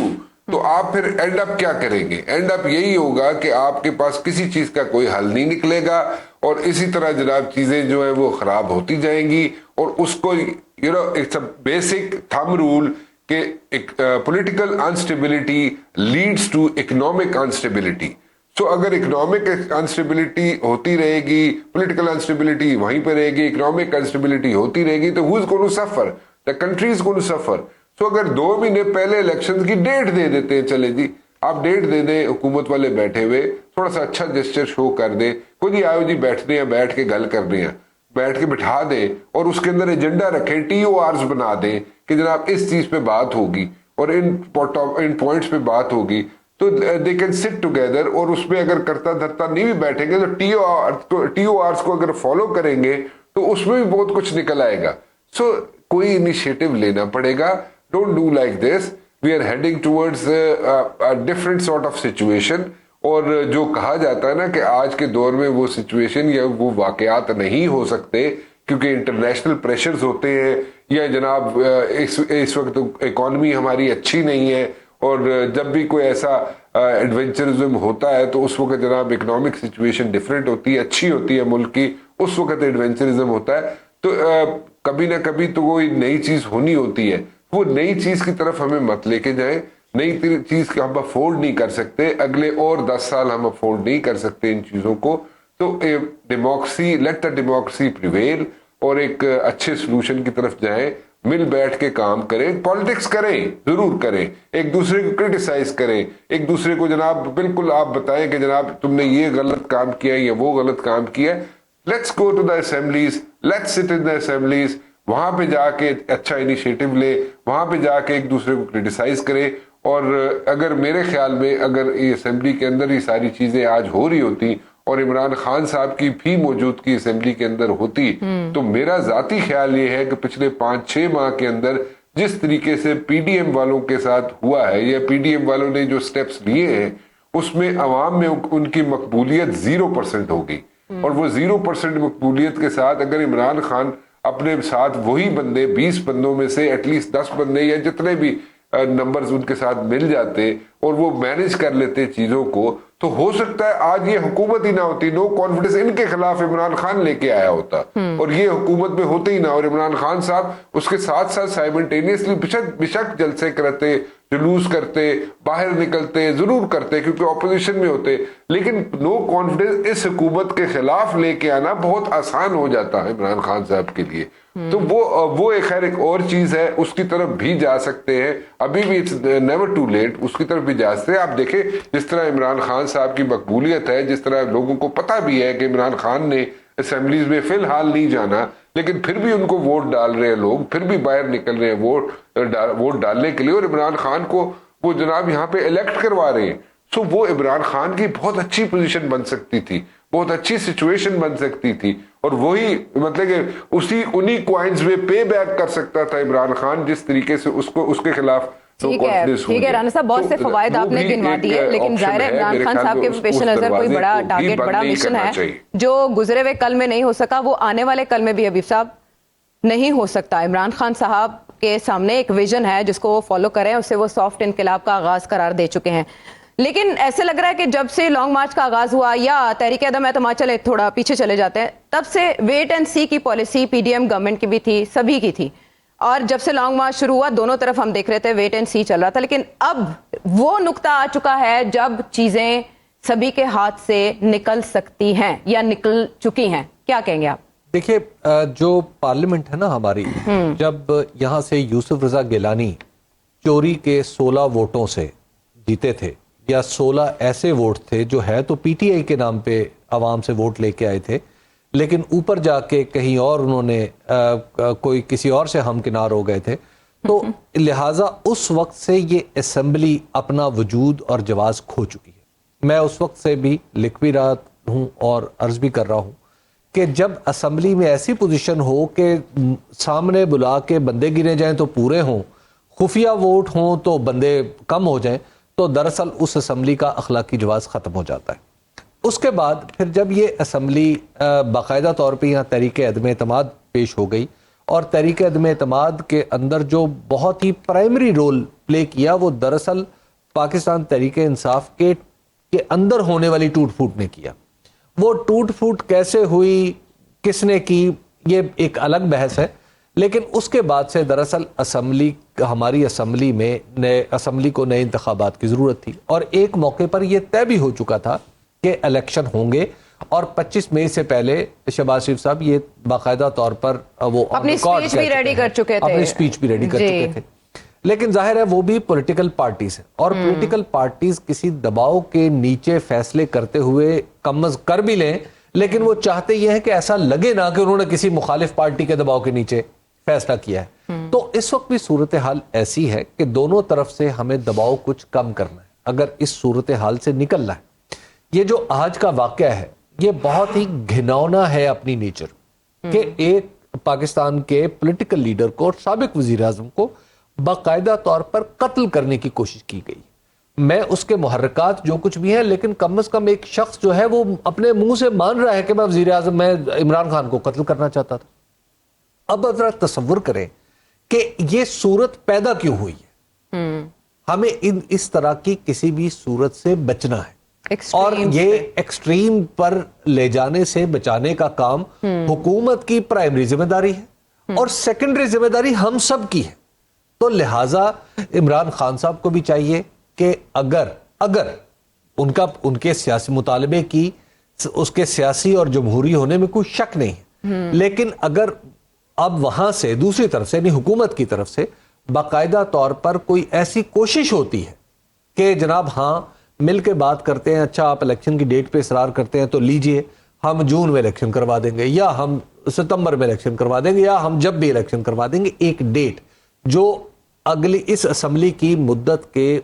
تو آپ پھر اینڈ اپ کیا کریں گے؟ اینڈ اپ یہی ہوگا کہ آپ کے پاس کسی چیز کا کوئی حل نہیں نکلے گا, اور اسی طرح جناب چیزیں جو ہیں وہ خراب ہوتی جائیں گی. اور اس کو it's a basic thumb rule کہ political instability leads to economic instability. So اگر اکنامک انسٹیبلٹی ہوتی رہے گی, پولیٹیکل انسٹیبلٹی وہیں پہ رہے گی, اکنامک انسٹیبلٹی ہوتی رہے گی, تو who is going to suffer? The country is going to suffer. تو اگر 2 مہینے پہلے الیکشن کی ڈیٹ دے دیتے ہیں, چلے جی آپ ڈیٹ دے دیں, حکومت والے بیٹھے ہوئے تھوڑا سا اچھا جسچر شو کر دیں, کوئی جی آؤ جی بیٹھنے ہیں, بیٹھ کے گل کرنے ہیں, بیٹھ کے بٹھا دیں, اور اس کے اندر ایجنڈا رکھیں, TORs بنا دیں کہ جناب اس چیز پہ بات ہوگی اور ان پوائنٹس پہ بات ہوگی, تو دے کین سٹ ٹوگیدر. اور اس میں اگر کرتا دھرتا نہیں بھی بیٹھیں گے تو TORs کو اگر فالو کریں گے تو اس میں بھی بہت کچھ نکل آئے گا. سو کوئی انیشیٹو لینا پڑے گا. Don't do like this. We are heading towards a different sort of situation. اور جو کہا جاتا ہے نا کہ آج کے دور میں وہ سچویشن یا وہ واقعات نہیں ہو سکتے کیونکہ انٹرنیشنل پریشرز ہوتے ہیں, یا جناب اس وقت اکانومی ہماری اچھی نہیں ہے, اور جب بھی کوئی ایسا ایڈونچرزم ہوتا ہے تو اس وقت جناب اکنامک سچویشن ڈفرینٹ ہوتی ہے, اچھی ہوتی ہے ملک کی, اس وقت ایڈونچرزم ہوتا ہے. تو کبھی نہ کبھی تو کوئی نئی چیز ہونی ہوتی ہے, وہ نئی چیز کی طرف ہمیں مت لے کے جائیں. نئی چیز ہم افورڈ نہیں کر سکتے, اگلے اور 10 سال ہم افورڈ نہیں کر سکتے ان چیزوں کو. تو democracy, let the democracy prevail, اور ایک اچھے سلوشن کی طرف جائیں, مل بیٹھ کے کام کریں, پالیٹکس کریں, ضرور کریں, ایک دوسرے کو کرٹیسائز کریں, ایک دوسرے کو جناب بالکل آپ بتائیں کہ جناب تم نے یہ غلط کام کیا ہے یا وہ غلط کام کیا ہے. Let's go to the assemblies, let's sit in the assemblies, وہاں پہ جا کے اچھا انیشیٹو لے, وہاں پہ جا کے ایک دوسرے کو کرٹیسائز کرے. اور اگر میرے خیال میں اگر یہ اسمبلی کے اندر یہ ساری چیزیں آج ہو رہی ہوتی اور عمران خان صاحب کی بھی موجودگی اسمبلی کے اندر ہوتی, تو میرا ذاتی خیال یہ ہے کہ پچھلے 5-6 ماہ کے اندر جس طریقے سے پی ڈی ایم والوں کے ساتھ ہوا ہے, یا پی ڈی ایم والوں نے جو سٹیپس لیے ہیں, اس میں عوام میں ان کی مقبولیت 0% ہوگی. اور وہ 0% مقبولیت کے ساتھ اگر عمران خان اپنے ساتھ وہی بندے 20 بندوں میں سے ایٹ لیسٹ 10 بندے یا جتنے بھی نمبرز ان کے ساتھ مل جاتے اور وہ مینج کر لیتے چیزوں کو, تو ہو سکتا ہے آج یہ حکومت ہی نہ ہوتی, نو کانفیڈنس ان کے خلاف عمران خان لے کے آیا ہوتا اور یہ حکومت میں ہوتے ہی نہ, اور عمران خان صاحب اس کے ساتھ ساتھ سائملٹینیسلی بشک جلسے کرتے, جلوس کرتے, باہر نکلتے, ضرور کرتے کیونکہ اپوزیشن میں ہوتے, لیکن نو کانفیڈنس اس حکومت کے خلاف لے کے آنا بہت آسان ہو جاتا ہے عمران خان صاحب کے لیے. تو وہ خیر ایک اور چیز ہے, اس کی طرف بھی جا سکتے ہیں, ابھی بھی اٹس نیور ٹو لیٹ, اس کی طرف بھی جا سکتے ہیں. آپ دیکھیں جس طرح عمران خان صاحب کی مقبولیت ہے, جس طرح لوگوں کو پتہ بھی ہے کہ عمران خان نے اسمبلیز میں فی الحال نہیں جانا, لیکن پھر بھی ان کو ووٹ ڈال رہے ہیں لوگ, پھر بھی باہر نکل رہے ہیں ووٹ ڈالنے کے لیے, اور عمران خان کو وہ جناب یہاں پہ الیکٹ کروا رہے ہیں. سو وہ عمران خان کی بہت اچھی پوزیشن بن سکتی تھی, بہت اچھی سچویشن بن سکتی تھی, اور وہی مطلب کہ انہی کوائنز میں پے بیک کر سکتا تھا عمران خان جس طریقے سے اس کے خلاف. ٹھیک ہے رانا صاحب, بہت سے فوائد آپ نے گنوا دیے, لیکن ظاہر ہے عمران خان صاحب کے پیش نظر کوئی بڑا ٹارگیٹ, بڑا مشن ہے جو گزرے ہوئے کل میں نہیں ہو سکا, وہ آنے والے کل میں بھی حبیب صاحب نہیں ہو سکتا. عمران خان صاحب کے سامنے ایک ویژن ہے جس کو وہ فالو کریں, اسے وہ سافٹ انقلاب کا آغاز قرار دے چکے ہیں. لیکن ایسے لگ رہا ہے کہ جب سے لانگ مارچ کا آغاز ہوا, یا تحریک عدم اعتماد, چلے تھوڑا پیچھے چلے جاتے ہیں, تب سے ویٹ اینڈ سی کی policy P D M government کی بھی تھی, سبھی کی تھی, اور جب سے لانگ مارچ شروع ہوا دونوں طرف ہم دیکھ رہے تھے ویٹ اینڈ سی چل رہا تھا. لیکن اب وہ نقطہ آ چکا ہے جب چیزیں سبھی کے ہاتھ سے نکل سکتی ہیں یا نکل چکی ہیں. کیا کہیں گے آپ؟ دیکھیے جو پارلیمنٹ ہے نا ہماری, جب یہاں سے یوسف رضا گیلانی چوری کے 16 ووٹوں سے جیتے تھے, یا 16 ایسے ووٹ تھے جو ہے تو پی ٹی آئی کے نام پہ عوام سے ووٹ لے کے آئے تھے, لیکن اوپر جا کے کہیں اور انہوں نے کوئی کسی اور سے ہمکنار ہو گئے تھے, تو لہٰذا اس وقت سے یہ اسمبلی اپنا وجود اور جواز کھو چکی ہے. میں اس وقت سے بھی لکھ بھی رہا ہوں اور عرض بھی کر رہا ہوں کہ جب اسمبلی میں ایسی پوزیشن ہو کہ سامنے بلا کے بندے گنے جائیں تو پورے ہوں, خفیہ ووٹ ہوں تو بندے کم ہو جائیں, تو دراصل اس اسمبلی کا اخلاقی جواز ختم ہو جاتا ہے. اس کے بعد پھر جب یہ اسمبلی باقاعدہ طور پہ یہاں تحریک عدم اعتماد پیش ہو گئی, اور تحریک عدم اعتماد کے اندر جو بہت ہی پرائمری رول پلے کیا وہ دراصل پاکستان تحریک انصاف کے اندر ہونے والی ٹوٹ پھوٹ نے کیا. وہ ٹوٹ پھوٹ کیسے ہوئی, کس نے کی, یہ ایک الگ بحث ہے, لیکن اس کے بعد سے دراصل ہماری اسمبلی کو نئے انتخابات کی ضرورت تھی, اور ایک موقع پر یہ طے بھی ہو چکا تھا کہ الیکشن ہوں گے, اور 25 مئی سے پہلے شہباز شریف صاحب یہ باقاعدہ طور پر وہ اپنی اسپیچ بھی ریڈی کر چکے تھے. لیکن ظاہر ہے وہ بھی پولیٹیکل پارٹیز ہیں, اور پولیٹیکل پارٹیز کسی دباؤ کے نیچے فیصلے کرتے ہوئے کم از کر بھی لیں, لیکن وہ چاہتے یہ ہے کہ ایسا لگے نہ کہ انہوں نے کسی مخالف پارٹی کے دباؤ کے نیچے فیصلہ کیا ہے. تو اس وقت بھی صورتحال ایسی ہے کہ دونوں طرف سے ہمیں دباؤ کچھ کم کرنا ہے اگر اس صورتحال سے نکلنا ہے. یہ جو آج کا واقعہ ہے یہ بہت ہی گھناؤنا ہے اپنی نیچر, کہ ایک پاکستان کے پولیٹیکل لیڈر کو اور سابق وزیر اعظم کو باقاعدہ طور پر قتل کرنے کی کوشش کی گئی. میں اس کے محرکات جو کچھ بھی ہیں, لیکن کم از کم ایک شخص جو ہے وہ اپنے منہ سے مان رہا ہے کہ میں وزیر اعظم, میں عمران خان کو قتل کرنا چاہتا تھا. اب ذرا تصور کریں کہ یہ صورت پیدا کیوں ہوئی ہے. ہمیں اس طرح کی کسی بھی صورت سے بچنا ہے, اور یہ ایکسٹریم پر لے جانے سے بچانے کا کام حکومت کی پرائمری ذمہ داری ہے, اور سیکنڈری ذمہ داری ہم سب کی ہے. تو لہٰذا عمران خان صاحب کو بھی چاہیے کہ اگر ان کے سیاسی مطالبے کی اس کے سیاسی اور جمہوری ہونے میں کوئی شک نہیں ہے, لیکن اگر اب وہاں سے دوسری طرف سے یعنی حکومت کی طرف سے باقاعدہ طور پر کوئی ایسی کوشش ہوتی ہے کہ جناب ہاں مل کے بات کرتے ہیں, اچھا آپ الیکشن کی ڈیٹ پہ اصرار کرتے ہیں تو لیجئے, ہم جون میں الیکشن کروا دیں گے, یا ہم ستمبر میں الیکشن کروا دیں گے, یا ہم جب بھی الیکشن کروا دیں گے, ایک ڈیٹ جو اگلی اس اسمبلی کی مدت کے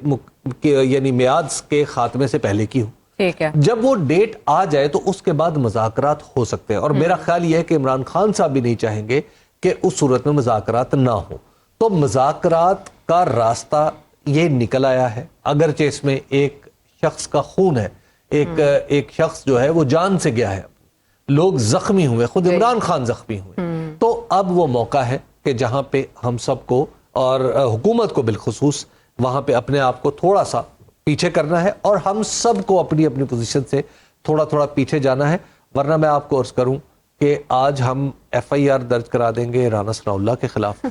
یعنی میعاد کے خاتمے سے پہلے کی ہو. ٹھیک ہے, جب وہ ڈیٹ آ جائے تو اس کے بعد مذاکرات ہو سکتے ہیں, اور میرا خیال یہ ہے کہ عمران خان صاحب بھی نہیں چاہیں گے کہ اس صورت میں مذاکرات نہ ہو. تو مذاکرات کا راستہ یہ نکل آیا ہے, اگرچہ اس میں ایک شخص کا خون ہے, ایک شخص جو ہے وہ جان سے گیا ہے, لوگ زخمی ہوئے, خود عمران خان زخمی ہوئے. تو اب وہ موقع ہے کہ جہاں پہ ہم سب کو اور حکومت کو بالخصوص وہاں پہ اپنے آپ کو تھوڑا سا پیچھے کرنا ہے اور ہم سب کو اپنی اپنی پوزیشن سے تھوڑا تھوڑا پیچھے جانا ہے. ورنہ میں آپ کو عرض کروں کہ آج ہم ایف آئی آر درج کرا دیں گے رانا ثناء اللہ کے خلاف,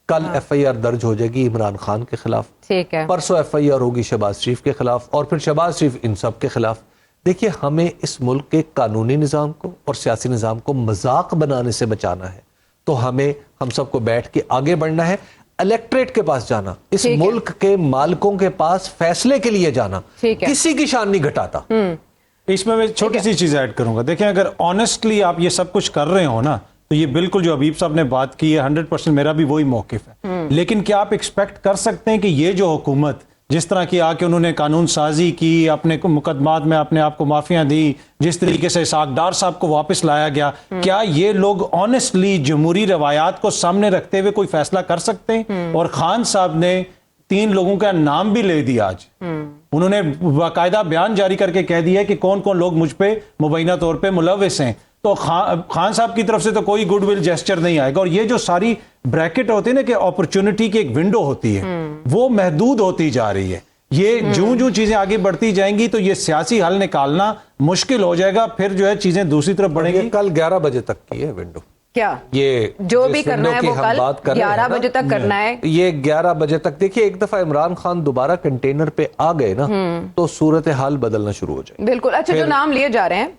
کل ایف آئی آر درج ہو جائے گی عمران خان کے خلاف, ٹھیک ہے, پرسوں ایف آئی آر ہوگی شہباز شریف کے خلاف, اور پھر شہباز شریف ان سب کے خلاف. دیکھیے ہمیں اس ملک کے قانونی نظام کو اور سیاسی نظام کو مذاق بنانے سے بچانا ہے, تو ہم سب کو بیٹھ کے آگے بڑھنا ہے, الیکٹریٹ کے پاس جانا, اس ملک کے مالکوں کے پاس فیصلے کے لیے جانا کسی کی شان نہیں گھٹاتا. اس میں چھوٹی سی چیز ایڈ کروں گا. دیکھیں اگر آنےسٹلی آپ یہ سب کچھ کر رہے ہو نا, تو یہ بالکل جو حبیب صاحب نے بات کی ہے 100% میرا بھی وہی موقف ہے. لیکن کیا آپ ایکسپیکٹ کر سکتے ہیں کہ یہ جو حکومت جس طرح کی آ کے انہوں نے قانون سازی کی, اپنے مقدمات میں اپنے آپ کو معافیاں دی, جس طریقے سے اسحاق ڈار صاحب کو واپس لایا گیا, کیا یہ لوگ آنےسٹلی جمہوری روایات کو سامنے رکھتے ہوئے کوئی فیصلہ کر سکتے ہیں؟ اور خان صاحب نے 3 لوگوں کا نام بھی لے دیا, آج انہوں نے باقاعدہ بیان جاری کر کے کہہ دیا کہ کون کون لوگ مجھ پہ مبینہ طور پہ ملوث ہیں. تو خان صاحب کی طرف سے تو کوئی گڈ ول جیسچر نہیں آئے گا. اور یہ جو ساری بریکٹ ہوتی ہے نا کہ اپرچونٹی کی ایک ونڈو ہوتی ہے, وہ محدود ہوتی جا رہی ہے. یہ جو چیزیں آگے بڑھتی جائیں گی تو یہ سیاسی حل نکالنا مشکل ہو جائے گا, پھر جو ہے چیزیں دوسری طرف بڑھیں گی. کل 11 بجے تک کی ہے ونڈو, کیا یہ جو بھی کرنا ہے وہ کل 11 بجے تک کرنا ہے. یہ 11 بجے تک. دیکھیے ایک دفعہ عمران خان دوبارہ کنٹینر پہ آ گئے نا, تو صورتحال بدلنا شروع ہو جائے. بالکل. اچھا, جو نام لیے جا رہے ہیں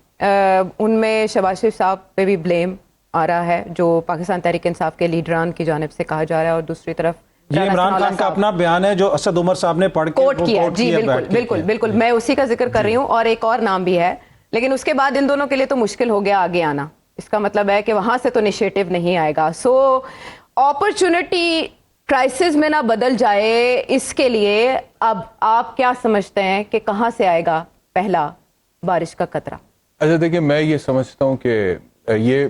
ان میں شہباز شریف صاحب پہ بھی بلیم آ رہا ہے, جو پاکستان تحریک انصاف کے لیڈران کی جانب سے کہا جا رہا ہے, اور دوسری طرف یہ عمران خان کا اپنا بیان ہے جو اسد عمر صاحب نے پڑھ کے کوٹ کیا. جی بالکل بالکل, میں اسی کا ذکر کر رہی ہوں. اور ایک اور نام بھی ہے, لیکن اس کے بعد ان دونوں کے لیے تو مشکل ہو گیا آگے آنا. اس کا مطلب ہے کہ وہاں سے تو انیشیٹو نہیں آئے گا. سو اپرچونٹی کرائسس میں نہ بدل جائے, اس کے لیے اب آپ کیا سمجھتے ہیں کہ کہاں سے آئے گا پہلا بارش کا قطرہ؟ اچھا دیکھیں, میں یہ سمجھتا ہوں کہ یہ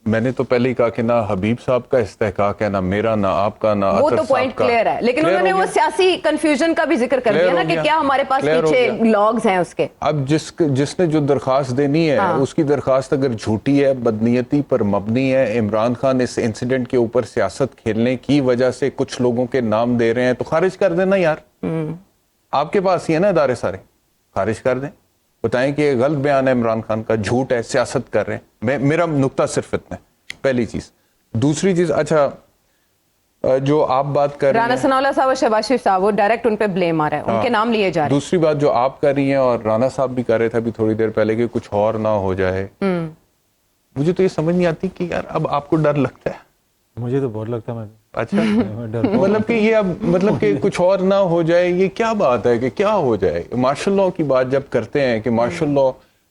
میں نے تو پہلے ہی کہا کہ نہ حبیب صاحب کا استحقاق ہے, نہ میرا, نہ آپ کا, نہ وہ تو پوائنٹ کلیئر ہے, لیکن انہوں نے وہ سیاسی کنفیوژن کا بھی ذکر کر دیا نا کہ کیا ہمارے پاس پیچھے لاگز ہیں اس کے. اب جس نے جو درخواست دینی ہے اس کی درخواست اگر جھوٹی ہے, بدنیتی پر مبنی ہے, عمران خان اس انسیڈنٹ کے اوپر سیاست کھیلنے کی وجہ سے کچھ لوگوں کے نام دے رہے ہیں, تو خارج کر دینا یار. آپ کے پاس ہی ہے نا ادارے سارے, خارج کر دیں, بتائیں کہ یہ غلط بیان ہے عمران خان کا, جھوٹ ہے, سیاست کر رہے ہیں. میرا نقطہ صرف اتنا ہے, پہلی چیز. دوسری چیز, اچھا جو آپ بات کر رہے ہیں رانا ثناء اللہ صاحب اور شہباز شریف صاحب, وہ ڈائریکٹ ان پہ بلیم آ رہا ہے, ان کے نام لیے جا رہے ہیں. دوسری بات جو آپ کر رہی ہیں اور رانا صاحب بھی کر رہے تھے ابھی تھوڑی دیر پہلے کہ کچھ اور نہ ہو جائے, مجھے تو یہ سمجھ نہیں آتی کہ یار اب آپ کو ڈر لگتا ہے. مجھے تو بہت لگتا ہے. اچھا مطلب کہ یہ اب مطلب کہ کچھ اور نہ ہو جائے, یہ کیا بات ہے کہ کیا ہو جائے؟ مارشل لا کی بات جب کرتے ہیں کہ مارشل لا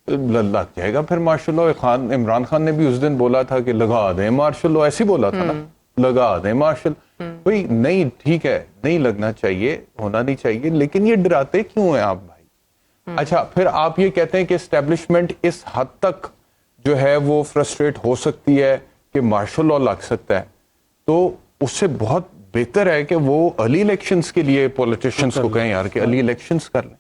لگ جائے گا, پھر مارشل لا عمران خان نے بھی اس دن بولا تھا کہ لگا دیں مارشل لا, ایسے بولا تھا نا, لگا دیں مارشل. بھائی نہیں, ٹھیک ہے, نہیں لگنا چاہیے, ہونا نہیں چاہیے, لیکن یہ ڈراتے کیوں ہیں آپ بھائی؟ اچھا پھر آپ یہ کہتے ہیں کہ اسٹیبلشمنٹ اس حد تک جو ہے وہ فرسٹریٹ ہو سکتی ہے کہ مارشل لا لگ سکتا ہے, تو اس سے بہت بہتر ہے کہ وہ ارلی الیکشنز کے لیے پولیٹیشینز کو کہیں یار کہ ارلی الیکشنز کر لیں.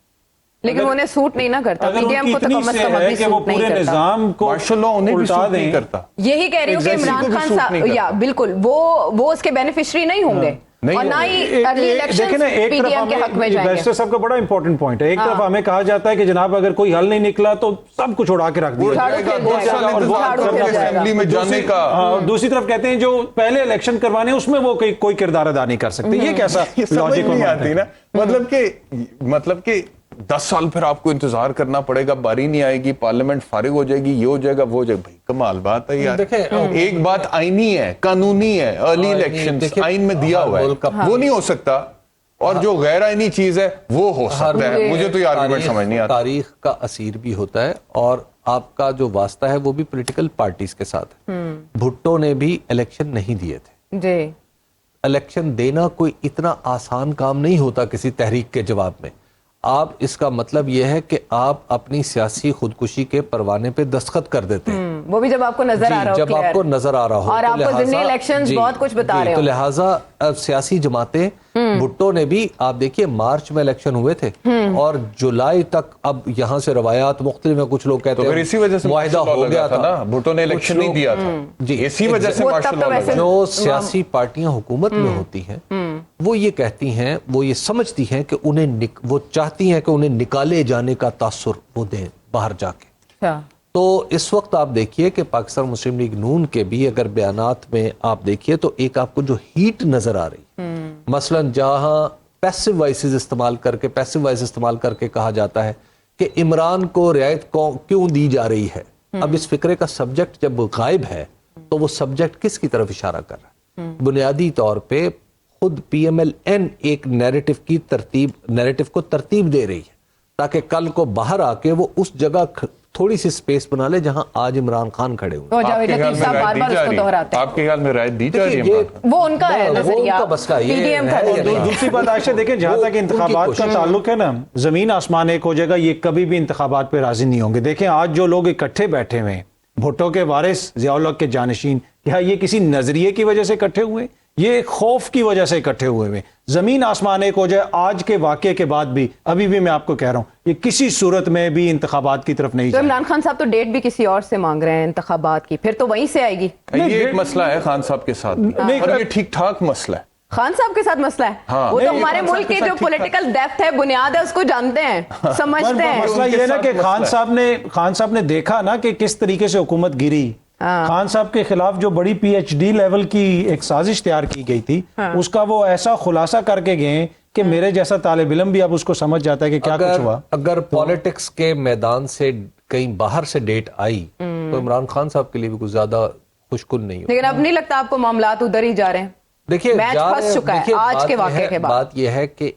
لیکن انہیں سوٹ نہیں نہ کرتا, پی ڈی ایم کو تو کم از کم ابھی سوٹ نہیں کرتا, نظام کو مارشل لا انہیں بھی سوٹ نہیں کرتا. یہی کہہ رہی ہوں کہ عمران خان صاحب, یا بالکل وہ اس کے بینیفیشری نہیں ہوں گے, اور نہ ہی early election P D M کے حق میں جائیں گے. بیسٹر صاحب کا بڑا امپورٹنٹ پوائنٹ ہے. ایک طرف ہمیں کہا جاتا ہے کہ جناب اگر کوئی حل نہیں نکلا تو سب کچھ اڑا کے رکھ دیا جائے گا, دوسری طرف کہتے ہیں جو پہلے الیکشن کروانے اس میں وہ کوئی کردار ادا نہیں کر سکتے. یہ کیسا لاجک نہیں آتی نا, مطلب کہ 10 سال پھر آپ کو انتظار کرنا پڑے گا, باری نہیں آئے گی, پارلیمنٹ فارغ ہو جائے گی, یہ ہو جائے گا, وہ ہو جائے گا. بھائی کمال بات ہے یار. ایک بات آئینی ہے, قانونی ہے, ارلی الیکشن آئین میں دیا ہوا ہے, وہ نہیں ہو سکتا, اور جو غیر آئینی چیز ہے وہ ہو سکتا ہے. مجھے تو یہ آرگومنٹ سمجھ نہیں آتا. تاریخ کا اسیر بھی ہوتا ہے, اور آپ کا جو واسطہ ہے وہ بھی پولیٹیکل پارٹیز کے ساتھ ہے. بھٹو نے بھی الیکشن نہیں دیے تھے. جی, الیکشن دینا کوئی اتنا آسان کام نہیں ہوتا کسی تحریک کے جواب میں. اس کا مطلب یہ ہے کہ آپ اپنی سیاسی خودکشی کے پروانے پہ دستخط کر دیتے ہیں. وہ بھی جب آپ کو نظر آ رہا ہو, جب آپ کو نظر آ رہا ہو, اور آپ کو ضمنی الیکشنز بہت کچھ بتا رہے ہو. تو لہٰذا سیاسی جماعتیں, بھٹو نے بھی, آپ دیکھیے مارچ میں الیکشن ہوئے تھے اور جولائی تک, اب یہاں سے روایات مختلف ہیں, کچھ لوگ کہتے ہیں اسی وجہ سے معاہدہ ہو گیا تھا نا, بھٹو نے الیکشن نہیں دیا تھا, جی اسی وجہ سے مارشل لاء لگا. جو سیاسی پارٹیاں حکومت میں ہوتی ہیں وہ یہ کہتی ہیں, وہ یہ سمجھتی ہیں کہ وہ چاہتی ہیں کہ انہیں نکالے جانے کا تاثر وہ دیں باہر جا کے. تو اس وقت آپ دیکھیے کہ پاکستان مسلم لیگ نون کے بھی اگر بیانات میں آپ دیکھیے تو ایک آپ کو جو ہیٹ نظر آ رہی, مثلا جہاں پیسو وائسز استعمال کر کے کہا جاتا ہے کہ عمران کو رعایت کیوں دی جا رہی ہے. اب اس فکرے کا سبجیکٹ جب غائب ہے تو وہ سبجیکٹ کس کی طرف اشارہ کر رہا ہے؟ بنیادی طور پہ خود پی ایم ایل این ایک نیریٹو کو ترتیب دے رہی ہے تاکہ کل کو باہر آ کے وہ اس جگہ تھوڑی سی سپیس بنا لے جہاں آج عمران خان کھڑے ہوئے. آپ کے خیال میں رائے دی جا رہی ہے؟ وہ ان کا ہے نظریہ, دوسری بات عائشہ دیکھیں, جہاں تک انتخابات کا تعلق ہے نا, زمین آسمان ایک ہو جائے گا, یہ کبھی بھی انتخابات پہ راضی نہیں ہوں گے. دیکھیں آج جو لوگ اکٹھے بیٹھے ہوئے ہیں, بھٹو کے وارث, ضیاء الحق کے جانشین, کیا یہ کسی نظریے کی وجہ سے اکٹھے ہوئے؟ یہ خوف کی وجہ سے اکٹھے ہوئے ہوئے. زمین آسمان ایک ہو جائے, آج کے واقعے کے بعد بھی, ابھی بھی میں آپ کو کہہ رہا ہوں, یہ کسی صورت میں بھی انتخابات کی طرف نہیں تو جائے. عمران خان صاحب تو ڈیٹ بھی کسی اور سے مانگ رہے ہیں انتخابات کی, پھر تو وہیں سے آئے گی. یہ ایک مسئلہ ہے خان صاحب کے ساتھ, اور یہ ٹھیک ٹھاک مسئلہ ہے. خان صاحب کے ساتھ مسئلہ ہے, وہ تو ہمارے ملک کی جو پولیٹیکل ڈیپتھ ہے, بنیاد ہے, اس کو جانتے ہیں, سمجھتے ہیں. مسئلہ یہ نا کہ خان صاحب نے دیکھا نا کہ کس طریقے سے حکومت گری. خان صاحب کے خلاف جو بڑی پی ایچ ڈی لیول کی ایک سازش تیار کی گئی تھی, اس کا وہ ایسا خلاصہ کر کے گئے کہ میرے جیسا طالب علم بھی اب اس کو سمجھ جاتا ہے کہ کیا کچھ ہوا. اگر پالیٹکس کے میدان سے کہیں باہر سے ڈیٹ آئی تو عمران خان صاحب کے لیے بھی کچھ زیادہ خوشکن نہیں ہو. لیکن اب نہیں لگتا آپ کو معاملات ادھر ہی جا رہے ہیں؟ دیکھیے میچ پھنس چکا ہے آج کے واقعے کے بعد. بات یہ ہے کہ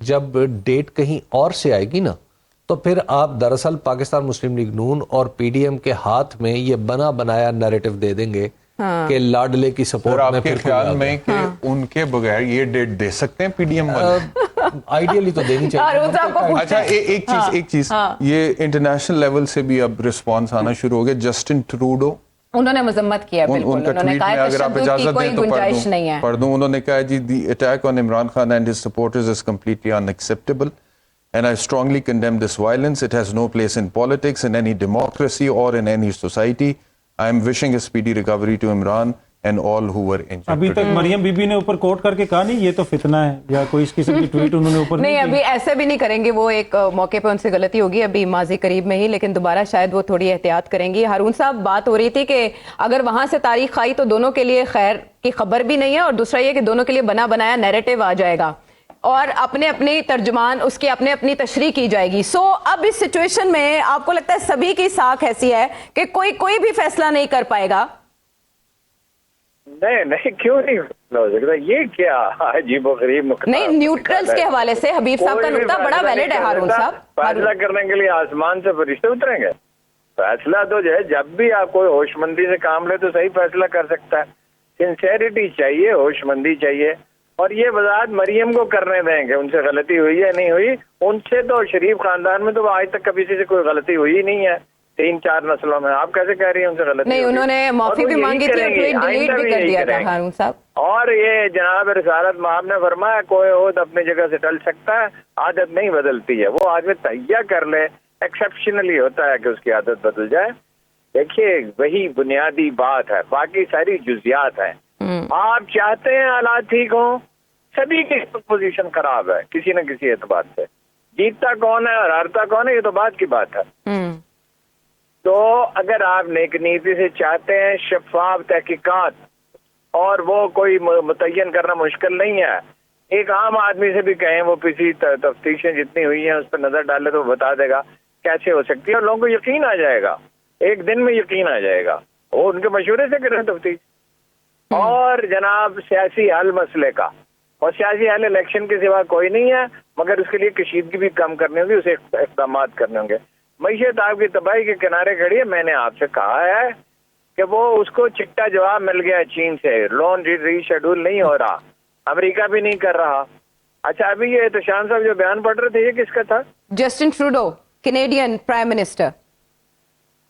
جب ڈیٹ کہیں اور سے آئے گی نا, تو پھر آپ دراصل پاکستان مسلم لیگ نون اور پی ڈی ایم کے ہاتھ میں یہ بنا بنایا نیریٹو دے دیں گے کہ لاڈلے کی سپورٹ میں. آپ کے خیال میں کہ ان کے بغیر یہ ڈیٹ دے سکتے ہیں پی ڈی ایم والے؟ آئیڈیلی تو دینی چاہیے. اچھا ایک چیز, یہ انٹرنیشنل لیول سے بھی اب رسپانس آنا شروع ہو گیا. جسٹن ٹروڈو, انہوں نے مذمت کیا, بالکل انہوں نے کہا کہ تشدد کی کوئی گنجائش نہیں ہے. پڑھ دوں, انہوں نے کہا جی the attack on Imran Khan and his supporters is completely unacceptable and I strongly condemn this violence. It has no place in politics, in any democracy or in any society. I am wishing a speedy recovery to Imran and all who were injured. ابھی تک مریم be be نے اوپر کوٹ کر کے کہا نہیں یہ تو فتنہ ہے, یا کوئی اس قسم کی ٹویٹ انہوں نے اوپر نہیں, ابھی ایسے بھی نہیں کریں گے. وہ ایک موقع پہ ان سے غلطی ہوگی ابھی ماضی قریب میں ہی, لیکن دوبارہ شاید وہ تھوڑی احتیاط کریں گی. ہارون صاحب, بات ہو رہی تھی کہ اگر وہاں سے تاریخ آئی تو دونوں کے لیے خیر کی خبر بھی نہیں ہے, اور دوسرا یہ کہ دونوں کے لیے بنا بنایا نیریٹو آ جائے گا اور اپنے ترجمان اس کی اپنی تشریح کی جائے گی. سو اب اس سچویشن میں آپ کو لگتا ہے سبھی کی ساکھ ایسی ہے کہ کوئی بھی فیصلہ نہیں کر پائے گا؟ نہیں, کیوں نہیں ہو سکتا؟ یہ کیا عجیب و غریب نقطہ نہیں, نیوٹرلز کے حوالے سے حبیب صاحب کا نقطہ بڑا ویلڈ ہے. ہارون صاحب, فیصلہ کرنے کے لیے آسمان سے فرشتے اتریں گے؟ فیصلہ تو جو ہے جب بھی آپ کوئی ہوش مندی سے کام لے تو صحیح فیصلہ کر سکتا ہے. سنسیریٹی چاہیے, ہوش مندی چاہیے, اور یہ وضاحت مریم کو کرنے دیں کہ ان سے غلطی ہوئی ہے نہیں ہوئی. ان سے تو شریف خاندان میں تو آج تک کبھی سے کوئی غلطی ہوئی نہیں ہے 3-4 نسلوں میں. آپ کیسے کہہ رہی ہیں ان سے غلطی؟ نہیں, انہوں نے معافی بھی مانگی تھی اور ٹویٹ ڈیلیٹ بھی کر دیا تھا ہارون صاحب. اور یہ جناب رسالت مآب نے فرمایا کوئی عہد اپنی جگہ سے ٹل سکتا ہے, عادت نہیں بدلتی ہے. وہ آدمی تہیہ کر لے, ایکسیپشنلی ہوتا ہے کہ اس کی عادت بدل جائے. دیکھیے وہی بنیادی بات ہے, باقی ساری جزیات ہیں. آپ چاہتے ہیں حالات ٹھیک ہوں, سبھی کی پوزیشن خراب ہے کسی نہ کسی اعتبار سے. جیتتا کون ہے اور ہارتا کون ہے یہ تو بات کی بات ہے. تو اگر آپ نیک نیتی سے چاہتے ہیں شفاف تحقیقات, اور وہ کوئی متعین کرنا مشکل نہیں ہے, ایک عام آدمی سے بھی کہیں وہ کسی تفتیشیں جتنی ہوئی ہیں اس پہ نظر ڈالے تو وہ بتا دے گا کیسے ہو سکتی ہے, اور لوگوں کو یقین آ جائے گا, ایک دن میں یقین آ جائے گا. وہ ان کے مشورے سے کریں تفتیش. اور جناب سیاسی حل مسئلے کا, اور سیاسی حل الیکشن کے سوا کوئی نہیں ہے, مگر اس کے لیے کشیدگی بھی کم کرنی ہوگی, اسے اقدامات کرنے ہوں گے. معیشت آپ کی تباہی کے کنارے کھڑی ہے. میں نے آپ سے کہا ہے کہ وہ اس کو چٹا جواب مل گیا چین سے, لون ری شیڈول نہیں ہو رہا, امریکہ بھی نہیں کر رہا. اچھا ابھی یہ احتشام صاحب جو بیان پڑھ رہے تھے یہ کس کا تھا؟ Justin Trudeau, Canadian prime minister.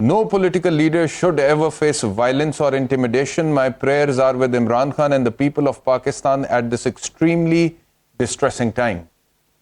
No political leader should ever face violence or intimidation. My prayers are with Imran Khan and the people of Pakistan at this extremely distressing time.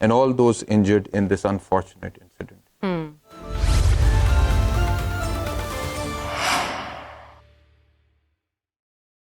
and all those injured in this unfortunate incident.